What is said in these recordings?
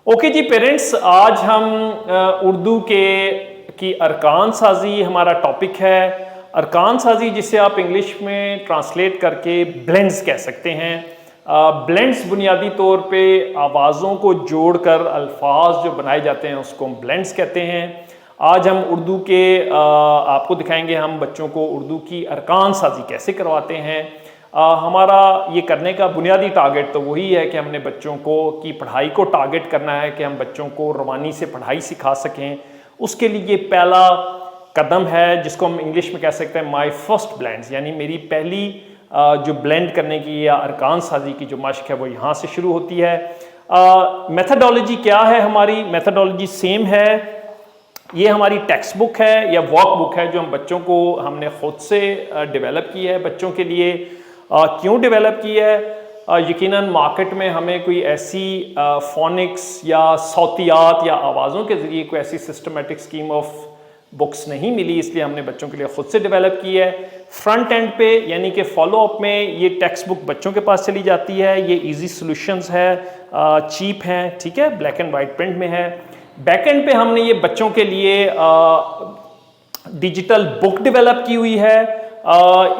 Okay जी parents, आज हम उर्दू की अरकान साजी हमारा टॉपिक है। अरकान साजी जिसे आप इंग्लिश में ट्रांसलेट करके ब्लेंड्स कह सकते हैं। ब्लेंड्स बुनियादी तौर पे आवाज़ों को जोड़कर अल्फाज जो बनाए जाते हैं उसको हम ब्लेंड्स कहते हैं। आज हम उर्दू के आपको दिखाएंगे हम बच्चों को उर्दू की अरकान साजी कैसे करवाते हैं। हमारा ये करने का बुनियादी टारगेट तो वही है कि हमने बच्चों को की पढ़ाई को टारगेट करना है कि हम बच्चों को रवानी से पढ़ाई सिखा सकें। उसके लिए पहला कदम है जिसको हम इंग्लिश में कह सकते हैं माय फर्स्ट ब्लेंड्स, यानी मेरी पहली जो ब्लेंड करने की या अरकान साजी की जो मशक है वो यहाँ से शुरू होती है। मेथडोलॉजी क्या है? हमारी मेथडोलॉजी सेम है। ये हमारी टेक्स्ट बुक है या वर्क बुक है जो हम बच्चों को हमने खुद से डेवलप की है बच्चों के लिए। क्यों डेवलप की है? यकीनन मार्केट में हमें कोई ऐसी फोनिक्स या सौतियात या आवाज़ों के ज़रिए कोई ऐसी सिस्टमेटिक स्कीम ऑफ बुक्स नहीं मिली, इसलिए हमने बच्चों के लिए खुद से डेवलप की है। फ्रंट एंड पे यानी कि फॉलो अप में ये टेक्स्ट बुक बच्चों के पास चली जाती है। ये इजी सॉल्यूशंस है, चीप हैं, ठीक है, ब्लैक एंड वाइट प्रिंट में है। बैक एंड पे हमने ये बच्चों के लिए डिजिटल बुक डेवलप की हुई है।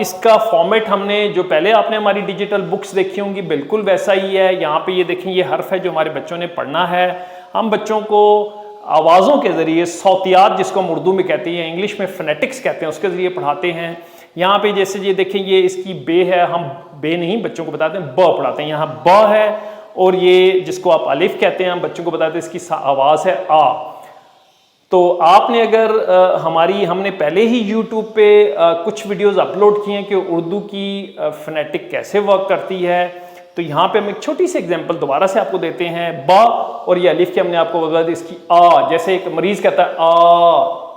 इसका फॉर्मेट हमने जो पहले आपने हमारी डिजिटल बुक्स देखी होंगी बिल्कुल वैसा ही है। यहाँ पे ये देखें, ये हर्फ है जो हमारे बच्चों ने पढ़ना है। हम बच्चों को आवाज़ों के ज़रिए सौतियात जिसको हम उर्दू में कहते हैं, इंग्लिश में फोनेटिक्स कहते हैं, उसके ज़रिए पढ़ाते हैं। यहाँ पे जैसे ये देखें, ये इसकी बे है, हम बे नहीं बच्चों को बताते हैं, ब पढ़ाते हैं। यहाँ ब है और ये जिसको आप अलिफ कहते हैं हम बच्चों को बताते हैं इसकी आवाज़ है आ। तो आपने अगर हमने पहले ही YouTube पे कुछ वीडियोस अपलोड किए हैं कि उर्दू की फोनेटिक कैसे वर्क करती है। तो यहाँ पे हम एक छोटी सी एग्जांपल दोबारा से आपको देते हैं। बा और ये अलिफ की हमने आपको बता दी इसकी आ, जैसे एक मरीज कहता है आ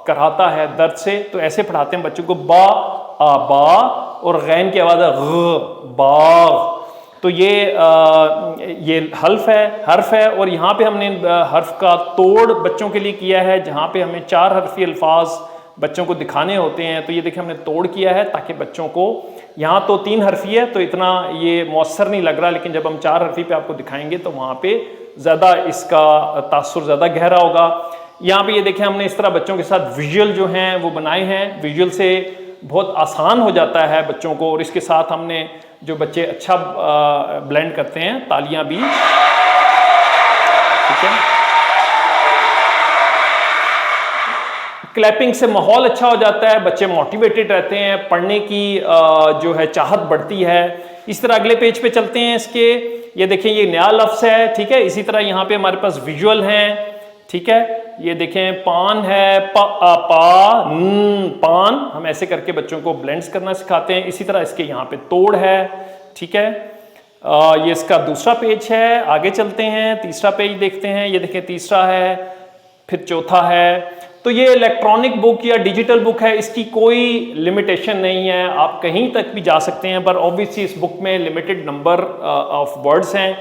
कराता है दर्द से, तो ऐसे पढ़ाते हैं बच्चों को बा आ बा, और गैन की आवाज़ है ग बाग। तो ये हर्फ है और यहाँ पे हमने हर्फ का तोड़ बच्चों के लिए किया है, जहाँ पे हमें 4 हर्फी अल्फाज बच्चों को दिखाने होते हैं। तो ये देखिए हमने तोड़ किया है ताकि बच्चों को, यहाँ तो 3 हर्फी है तो इतना ये मौसर नहीं लग रहा, लेकिन जब हम 4 हर्फी पे आपको दिखाएंगे तो वहाँ पे ज़्यादा इसका तासुर ज़्यादा गहरा होगा। यहाँ पे ये देखें हमने इस तरह बच्चों के साथ विजुअल जो हैं वो बनाए हैं। विजुअल से बहुत आसान हो जाता है बच्चों को, और इसके साथ हमने जो बच्चे अच्छा ब्लेंड करते हैं तालियां भी, ठीक है। क्लैपिंग से माहौल अच्छा हो जाता है, बच्चे मोटिवेटेड रहते हैं, पढ़ने की जो है चाहत बढ़ती है। इस तरह अगले पेज पे चलते हैं इसके। ये देखें ये नया लफ्ज़ है, ठीक है। इसी तरह यहाँ पे हमारे पास विजुअल हैं, ठीक है। ये देखें पान है, पान, हम ऐसे करके बच्चों को ब्लेंड्स करना सिखाते हैं। इसी तरह इसके यहाँ पे तोड़ है, ठीक है। ये इसका दूसरा पेज है। आगे चलते हैं, तीसरा पेज देखते हैं। ये देखें तीसरा है, फिर चौथा है। तो ये इलेक्ट्रॉनिक बुक या डिजिटल बुक है, इसकी कोई लिमिटेशन नहीं है, आप कहीं तक भी जा सकते हैं, पर ऑब्वियसली इस बुक में लिमिटेड नंबर ऑफ वर्ड्स हैं।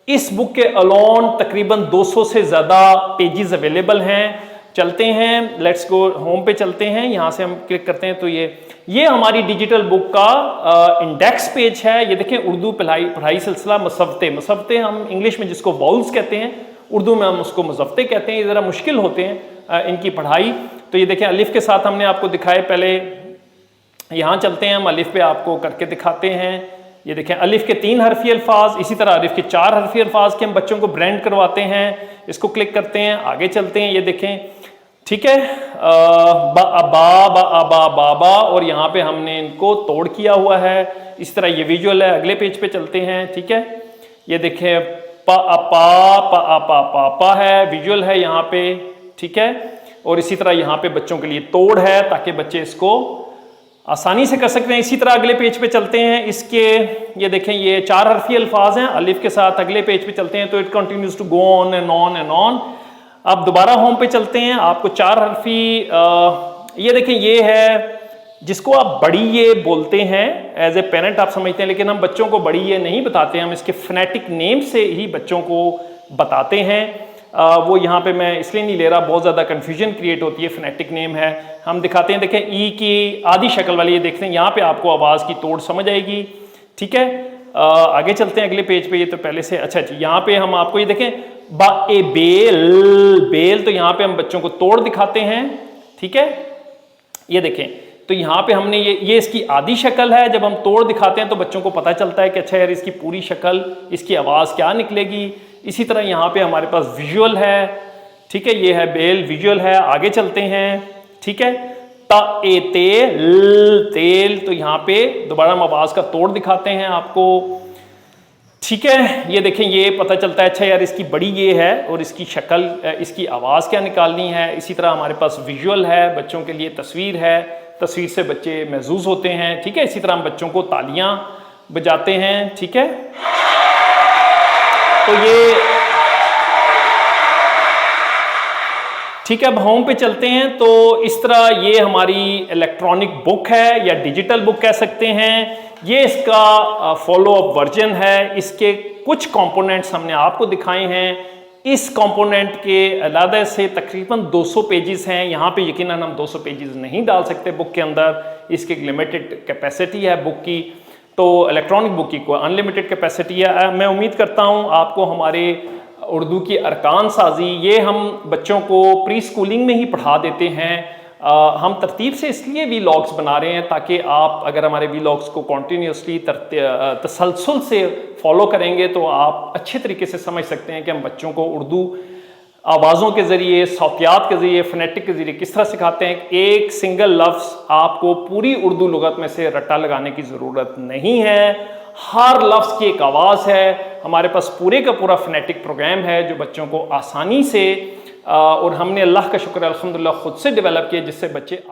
इस बुक के अलोन तकरीबन 200 से ज़्यादा पेजेस अवेलेबल हैं। चलते हैं, लेट्स गो होम पे चलते हैं। यहाँ से हम क्लिक करते हैं तो ये हमारी डिजिटल बुक का इंडेक्स पेज है। ये देखें उर्दू पढ़ाई सिलसिला मसवते हम इंग्लिश में जिसको वाउल्स कहते हैं, उर्दू में हम उसको मुज़फ्ते कहते हैं। ये ज़रा मुश्किल होते हैं इनकी पढ़ाई। तो ये देखें अलिफ के साथ हमने आपको दिखाए, पहले यहाँ चलते हैं, हम अलिफ पे आपको करके दिखाते हैं। ये देखें अलिफ के 3 हरफी अल्फाज, इसी तरह अलिफ के 4 हरफी अल्फाज के हम बच्चों को ब्लेंड करवाते हैं। इसको क्लिक करते हैं, आगे चलते हैं। ये देखें, ठीक है, बाबा, और यहाँ पे हमने इनको तोड़ किया हुआ है। इस तरह ये विजुअल है। अगले पेज पे चलते हैं, ठीक है। ये देखें पा है, विजुअल है यहाँ पे, ठीक है। और इसी तरह यहाँ पे बच्चों के लिए तोड़ है ताकि बच्चे इसको आसानी से कर सकते हैं। इसी तरह अगले पेज पे चलते हैं। इसके ये देखें ये 4 हरफी अल्फाज हैं अलिफ के साथ। अगले पेज पे चलते हैं तो it continues to go on and on and on. अब दोबारा होम पे चलते हैं, आपको 4 हरफी ये देखें ये है जिसको आप बड़ी ये बोलते हैं, एज ए पेरेंट आप समझते हैं, लेकिन हम बच्चों को बड़ी ये नहीं बताते, हम इसके फोनेटिक नेम से ही बच्चों को बताते हैं। वो यहाँ पे मैं इसलिए नहीं ले रहा, बहुत ज़्यादा कन्फ्यूजन क्रिएट होती है। फोनेटिक नेम है, हम दिखाते हैं। देखें ई की आधी शक्ल वाली ये देखते हैं, यहाँ पे आपको आवाज़ की तोड़ समझ आएगी, ठीक है। आगे चलते हैं अगले पेज पे। ये तो पहले से अच्छा जी, यहाँ पे हम आपको ये देखें बा ए बेल, बेल तो यहां पे हम बच्चों को तोड़ दिखाते हैं, ठीक है। ये देखें, तो यहां पे हमने ये इसकी आधी शक्ल है। जब हम तोड़ दिखाते हैं तो बच्चों को पता चलता है कि अच्छा यार इसकी पूरी शक्ल, इसकी आवाज क्या निकलेगी। इसी तरह यहां पे हमारे पास विजुअल है, ठीक है, ये है बेल, विजुअल है। आगे चलते हैं, ठीक है। ता ए तेल, तेल, तो यहां पे दोबारा हम आवाज का तोड़ दिखाते हैं आपको, ठीक है। ये देखें, ये पता चलता है अच्छा यार इसकी बड़ी ये है और इसकी शक्ल, इसकी आवाज़ क्या निकालनी है। इसी तरह हमारे पास विजुअल है, बच्चों के लिए तस्वीर है, तस्वीर से बच्चे महसूस होते हैं, ठीक है। इसी तरह हम बच्चों को तालियां बजाते हैं, ठीक है। तो ये ठीक है, अब होम पे चलते हैं। तो इस तरह ये हमारी इलेक्ट्रॉनिक बुक है या डिजिटल बुक कह सकते हैं। ये इसका फॉलो अप वर्जन है। इसके कुछ कंपोनेंट्स हमने आपको दिखाए हैं। इस कंपोनेंट के अलग से तकरीबन 200 पेजेस हैं। यहाँ पे यकीनन हम 200 पेजेस नहीं डाल सकते बुक के अंदर, इसकी एक लिमिटेड कैपेसिटी है बुक की। तो इलेक्ट्रॉनिक बुक की कोई अनलिमिटेड कैपेसिटी है। मैं उम्मीद करता हूँ आपको हमारे उर्दू की अरकान साजी, ये हम बच्चों को प्री स्कूलिंग में ही पढ़ा देते हैं। हम तरतीब से इसलिए वीलॉग्स बना रहे हैं ताकि आप अगर हमारे वीलॉग्स को कॉन्टीन्यूसली तसलसल से फॉलो करेंगे तो आप अच्छे तरीके से समझ सकते हैं कि हम बच्चों को उर्दू आवाज़ों के ज़रिए, सौतियात के ज़रिए, फ़ोनेटिक के ज़रिए किस तरह सिखाते हैं। एक सिंगल लफ्ज़ आपको पूरी उर्दू लुगत में से रट्टा लगाने की ज़रूरत नहीं है। हर लफ्ज़ की एक आवाज़ है। हमारे पास पूरे का पूरा फ़ोनेटिक प्रोग्राम है जो बच्चों को आसानी से और हमने अल्लाह का शुक्र अल्हम्दुलिल्लाह खुद से डेवलप किया, जिससे बच्चे